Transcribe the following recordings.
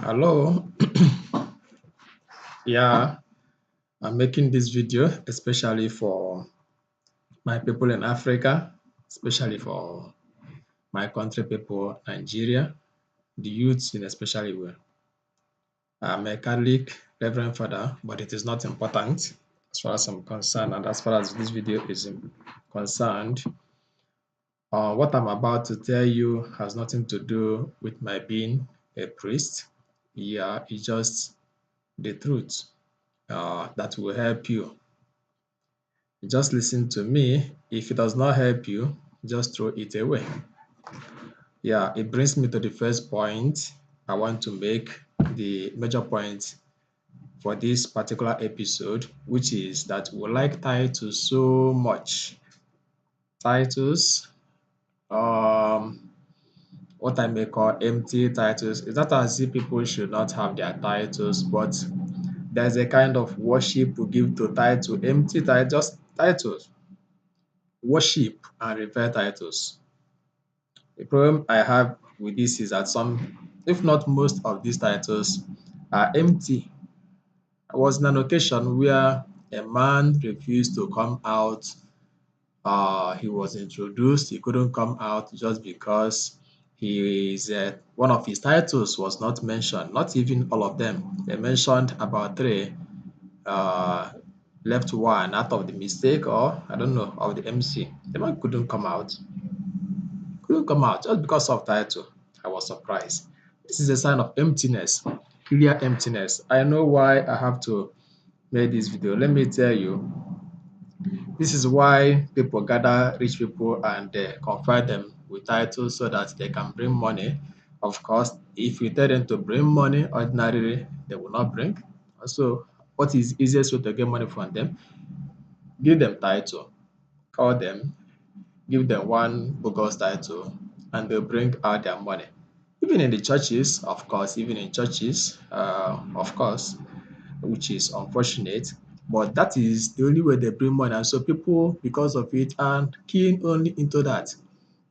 Hello. Yeah, I'm making this video especially for my people in Africa, especially for my country people, Nigeria, the youths in especially way. I'm a Catholic Reverend Father, but it is not important as far as I'm concerned, and as far as this video is concerned. What I'm about to tell you has nothing to do with my being a priest. Yeah, it's just the truth that will help you. Just listen to me. If it does not help you, just throw it away. Yeah, it brings me to the first point I want to make, the major point for this particular episode, which is that we like titles so much. Titles, um, what I may call empty titles. It's not as if people should not have their titles, but there's a kind of worship we give to title, empty titles, just titles, worship and revere titles. The problem I have with this is that some, if not most of these titles are empty. I was in an occasion where a man refused to come out. He was introduced, he couldn't come out just because one of his titles was not mentioned, not even all of them. They mentioned about three, uh, left one out of the mistake or I don't know, of the MC. The man couldn't come out just because of title. I was surprised. This is a sign of emptiness, clear emptiness. I know why I have to make this video. Let me tell you, this is why people gather rich people and confide them with titles so that they can bring money. Of course, if you tell them to bring money, ordinarily they will not bring. So, what is easiest way to get money from them? Give them title, call them, give them one bogus title, and they'll bring out their money. Even in the churches, of course, even in churches, of course, which is unfortunate, but that is the only way they bring money. And so people, because of it, are keen only into that.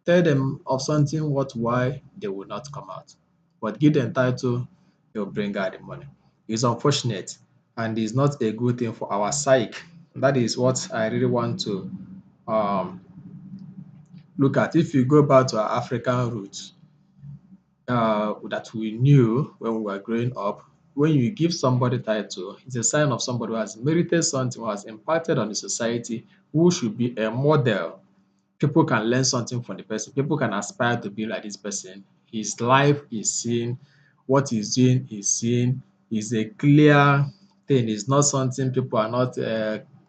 Tell them of something worthwhile, they will not come out. But give them title, they'll bring out the money. It's unfortunate and it's not a good thing for our psyche. That is what I really want to um, look at. If you go back to our African roots that we knew when we were growing up, when you give somebody title, it's a sign of somebody who has merited something, who has impacted on the society, who should be a model. People can learn something from the person. People can aspire to be like this person. His life is seen, what he's doing is seen, is a clear thing. It's not something people are not,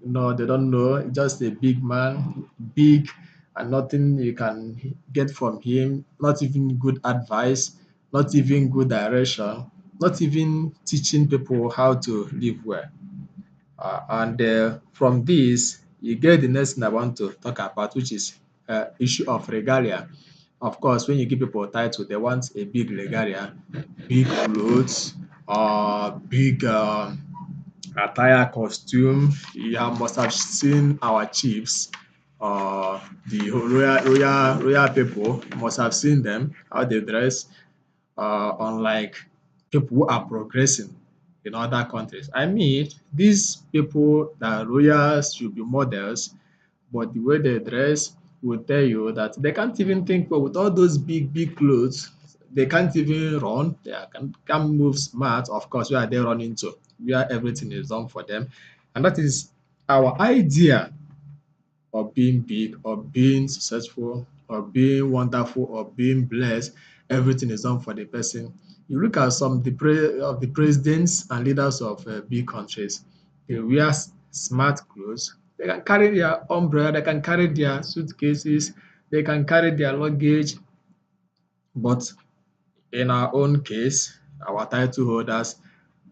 no, they don't know. It's just a big man, big, and nothing you can get from him, not even good advice, not even good direction, not even teaching people how to live well. And from this, you get the next thing I want to talk about, which is issue of regalia. Of course, when you give people a title, they want a big regalia, big clothes, big attire, costume. You must have seen our chiefs, the royal people. You must have seen them how they dress. Unlike people who are progressing in other countries. I mean, these people that royals should be models, but the way they dress will tell you that they can't even think well with all those big clothes. They can't even run. Can't move smart. Of course, where are they running to? Where everything is done for them, and that is our idea of being big, or being successful, or being wonderful, or being blessed. Everything is done for the person. You look at some of the presidents and leaders of big countries, they wear smart clothes. They can carry their umbrella, they can carry their suitcases, they can carry their luggage. But in our own case, our title holders,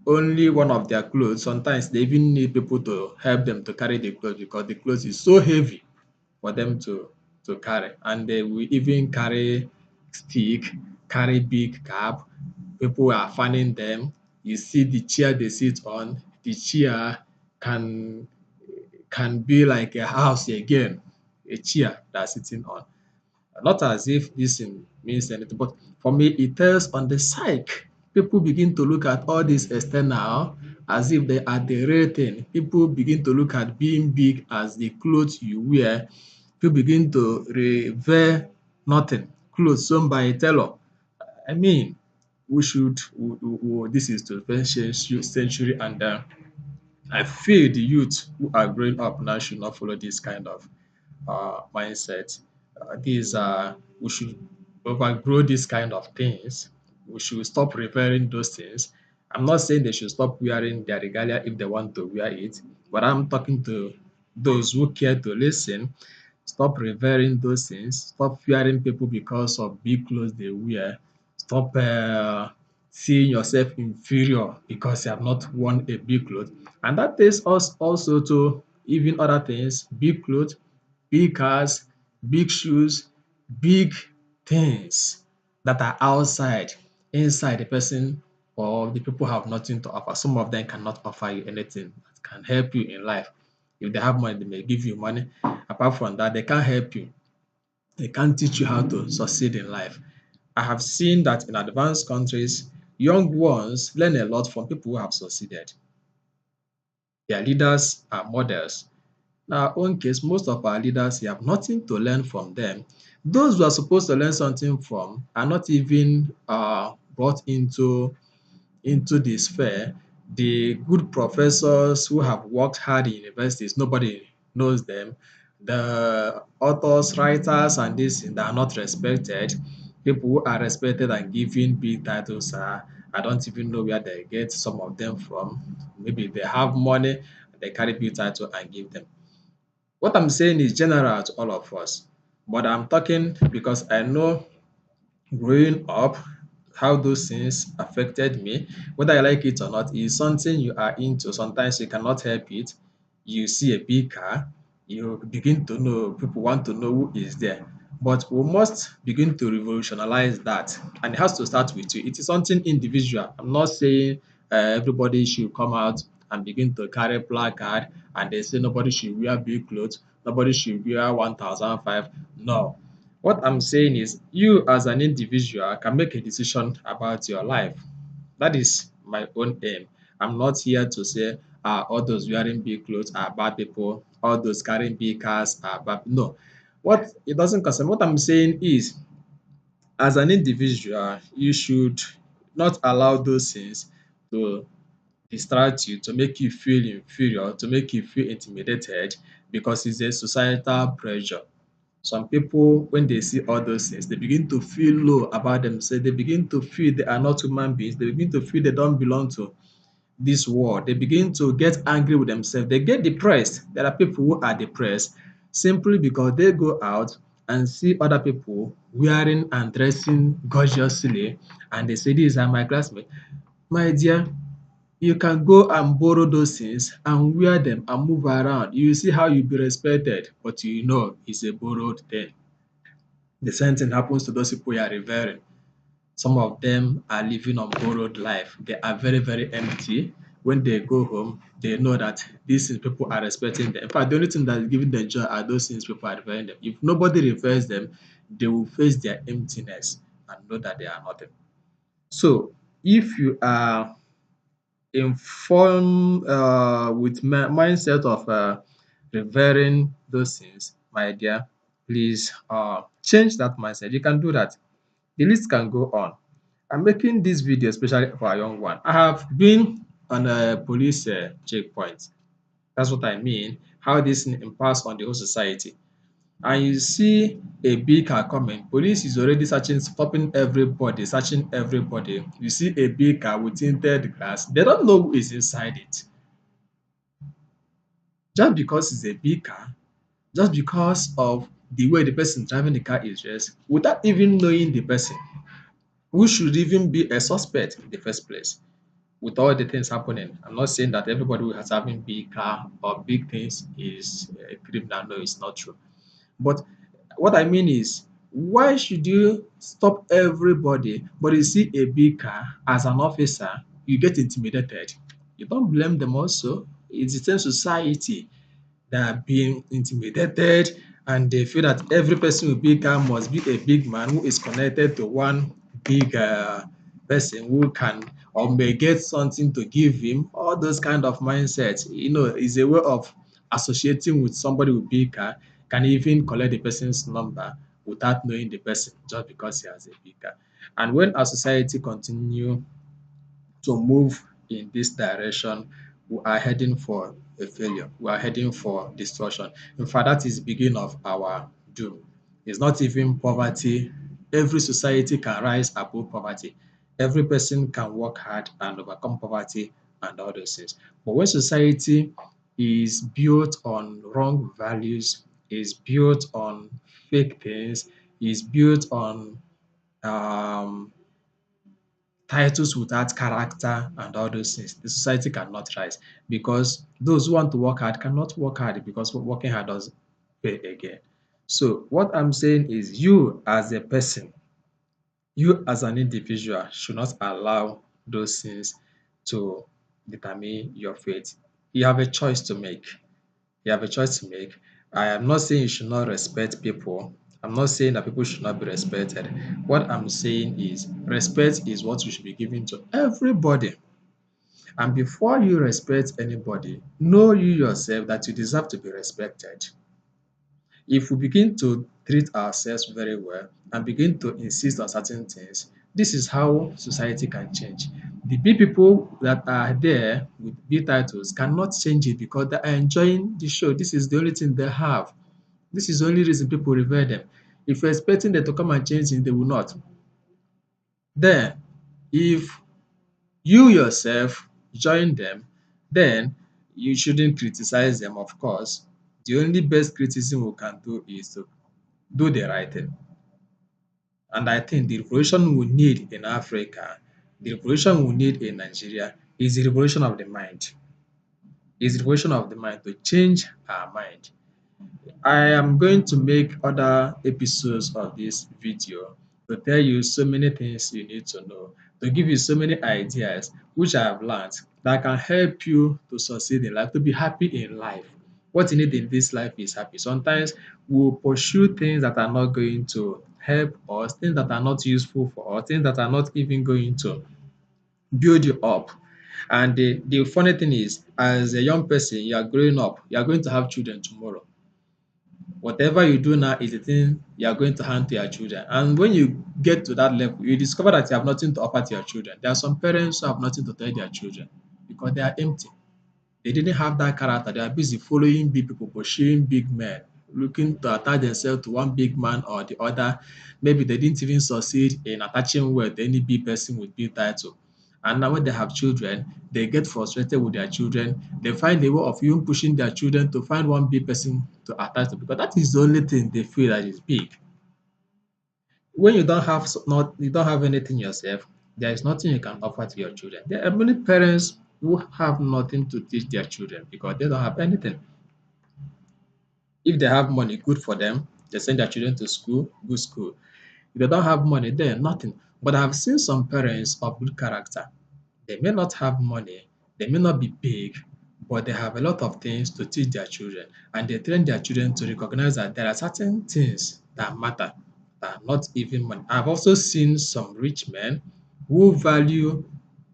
only one of their clothes, sometimes they even need people to help them to carry the clothes because the clothes is so heavy for them to carry. And they will even carry stick, carry big cap. People are fanning them. You see the chair they sit on, the chair can can be like a house again, a chair they're sitting on. Not as if this means anything, but for me, it tells on the psyche. People begin to look at all this external as if they are the real thing. People begin to look at being big as the clothes you wear. People begin to revere nothing, clothes sewn by a tailor. I mean, we should, this is 21st century, and I feel the youth who are growing up now should not follow this kind of mindset. These are We should overgrow this kind of things. We should stop revering those things. I'm not saying they should stop wearing their regalia if they want to wear it, but I'm talking to those who care to listen. Stop revering those things. Stop fearing people because of big clothes they wear. Stop seeing yourself inferior because you have not worn a big cloth. And that takes us also to even other things, big clothes, big cars, big shoes, big things that are outside. Inside, the person or the people have nothing to offer. Some of them cannot offer you anything that can help you in life. If they have money, they may give you money. Apart from that, they can't help you. They can't teach you how to succeed in life. I have seen that in advanced countries, young ones learn a lot from people who have succeeded. Their leaders are models. In our own case, most of our leaders, you have nothing to learn from them. Those who are supposed to learn something from are not even brought into the sphere. The good professors who have worked hard in universities, nobody knows them. The authors, writers, and this they are not respected. People who are respected and given big titles are, I don't even know where they get some of them from. Maybe they have money, they carry big title and give them. What I'm saying is general to all of us, but I'm talking because I know growing up, how those things affected me, whether I like it or not, is something you are into. Sometimes you cannot help it. You see a big car, you begin to know, people want to know who is there. But we must begin to revolutionize that, and it has to start with you. It is something individual. I'm not saying everybody should come out and begin to carry placard and they say nobody should wear big clothes, nobody should wear 1005. No, what I'm saying is you as an individual can make a decision about your life. That is my own aim. I'm not here to say all those wearing big clothes are bad people, all those carrying big cars are bad. No. What it doesn't concern. What I'm saying is as an individual, you should not allow those things to distract you, to make you feel inferior, to make you feel intimidated because it's a societal pressure. Some people, when they see all those things, they begin to feel low about themselves. They begin to feel they are not human beings. They begin to feel they don't belong to this world. They begin to get angry with themselves. They get depressed. There are people who are depressed simply because they go out and see other people wearing and dressing gorgeously, and they say, "These are my classmates." My dear, you can go and borrow those things and wear them and move around. You see how you'll be respected, but you know it's a borrowed thing. The same thing happens to those people you are revering. Some of them are living on borrowed life. They are very, very empty. When they go home, they know that these things people are respecting them. In fact, the only thing that is giving them joy are those things people are revering them. If nobody reveres them, they will face their emptiness and know that they are nothing. So, if you are informed with mindset of revering those things, my dear, please change that mindset. You can do that. The list can go on. I'm making this video especially for a young one. I have been on a police checkpoint. That's what I mean. How this impacts on the whole society. And you see a big car coming, police is already searching, stopping everybody, searching everybody. You see a big car with tinted glass. They don't know who is inside it. Just because it's a big car, just because of the way the person driving the car is dressed, without even knowing the person, who should even be a suspect in the first place. With all the things happening, I'm not saying that everybody who has having big car or big things is a criminal. No, it's not true. But what I mean is, why should you stop everybody, but you see a big car as an officer, you get intimidated? You don't blame them also. It's the same society that are being intimidated, and they feel that every person with big car must be a big man who is connected to one big person who can or may get something to give him. All those kind of mindsets, is a way of associating with somebody with big car, can even collect the person's number without knowing the person just because he has a big car. And when our society continue to move in this direction, we are heading for a failure. We are heading for destruction. In fact, that is the beginning of our doom. It's not even poverty. Every society can rise above poverty. Every person can work hard and overcome poverty and all those things. But when society is built on wrong values, is built on fake things, is built on um, titles without character and all those things, the society cannot rise because those who want to work hard cannot work hard because working hard doesn't pay again. So what I'm saying is you as a person, you as an individual should not allow those things to determine your fate. You have a choice to make. You have a choice to make. I am not saying you should not respect people. I'm not saying that people should not be respected. What I'm saying is respect is what you should be giving to everybody. And before you respect anybody, know you yourself that you deserve to be respected. If we begin to treat ourselves very well and begin to insist on certain things, this is how society can change. The big people that are there with big titles cannot change it because they are enjoying the show. This is the only thing they have. This is the only reason people revere them. If you're expecting them to come and change it, they will not. Then, if you yourself join them, then you shouldn't criticize them, of course. The only best criticism we can do is to do the right thing. And I think the revolution we need in Africa, the revolution we need in Nigeria is the revolution of the mind. Is the revolution of the mind to change our mind. I am going to make other episodes of this video to tell you so many things you need to know, to give you so many ideas which I have learned that can help you to succeed in life, to be happy in life. What you need in this life is happy. Sometimes we'll pursue things that are not going to help us, things that are not useful for us, things that are not even going to build you up. And the funny thing is, as a young person, you are growing up, you are going to have children tomorrow. Whatever you do now is the thing you are going to hand to your children. And when you get to that level, you discover that you have nothing to offer to your children. There are some parents who have nothing to tell their children because they are empty. They didn't have that character. They are busy following big people, pursuing big men, looking to attach themselves to one big man or the other. Maybe they didn't even succeed in attaching well to any big person with big title. And now when they have children, they get frustrated with their children. They find a way of even pushing their children to find one big person to attach to because that is the only thing they feel that is big. When you don't have not you don't have anything yourself, there is nothing you can offer to your children. There are many parents who have nothing to teach their children because they don't have anything. If they have money, good for them. They send their children to school, good school. If they don't have money, then nothing. But I've seen some parents of good character. They may not have money, they may not be big, but they have a lot of things to teach their children. And they train their children to recognize that there are certain things that matter, that are not even money. I've also seen some rich men who value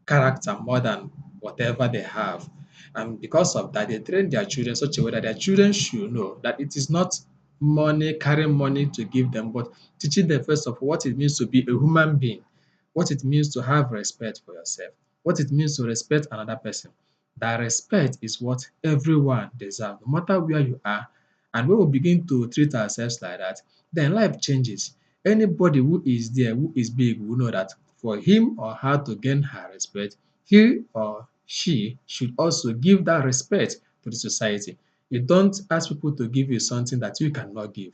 character more than whatever they have. And because of that, they train their children such a way that their children should know that it is not money, carrying money to give them, but teaching them first of all what it means to be a human being, what it means to have respect for yourself, what it means to respect another person. That respect is what everyone deserves, no matter where you are. And when we begin to treat ourselves like that, then life changes. Anybody who is there, who is big, will know that for him or her to gain her respect, he or she should also give that respect to the society. You don't ask people to give you something that you cannot give.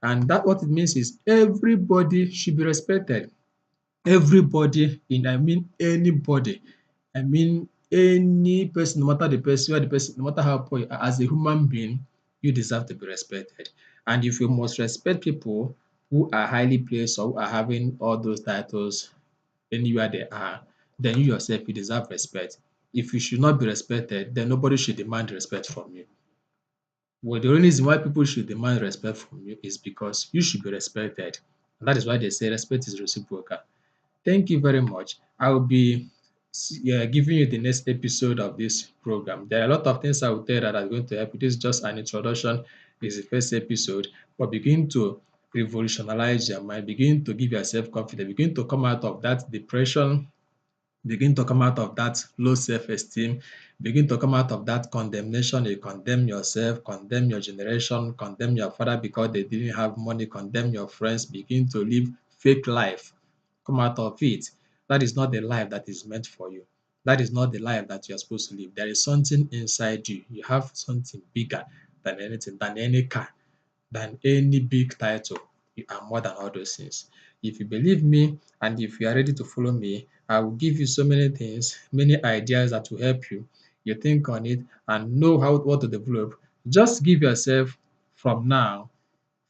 And that what it means is everybody should be respected. Everybody in I mean anybody. I mean any person, no matter the person, where the person, no matter how poor you are, as a human being, you deserve to be respected. And if you must respect people who are highly placed or who are having all those titles anywhere they are, then you yourself you deserve respect. If you should not be respected, then nobody should demand respect from you. Well, the only reason why people should demand respect from you is because you should be respected. And that is why they say respect is reciprocal. Thank you very much. I will be giving you the next episode of this program. There are a lot of things I will tell that are going to help you. This is just an introduction. This is the first episode, but begin to revolutionize your mind. Begin to give yourself confidence. Begin to come out of that depression. Begin to come out of that low self-esteem. Begin to come out of that condemnation. You condemn yourself, condemn your generation, condemn your father because they didn't have money, condemn your friends. Begin to live fake life. Come out of it. That is not the life that is meant for you. That is not the life that you're supposed to live. There is something inside you. You have something bigger than anything, than any car, than any big title. You are more than all those things. If you believe me and if you are ready to follow me, I will give you so many things, many ideas that will help you. You think on it and know how what to develop. Just give yourself from now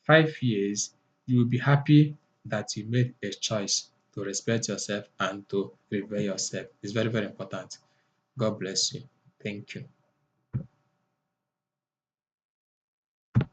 5 years, you will be happy that you made a choice to respect yourself and to revere yourself. It's very, very important. God bless you. Thank you.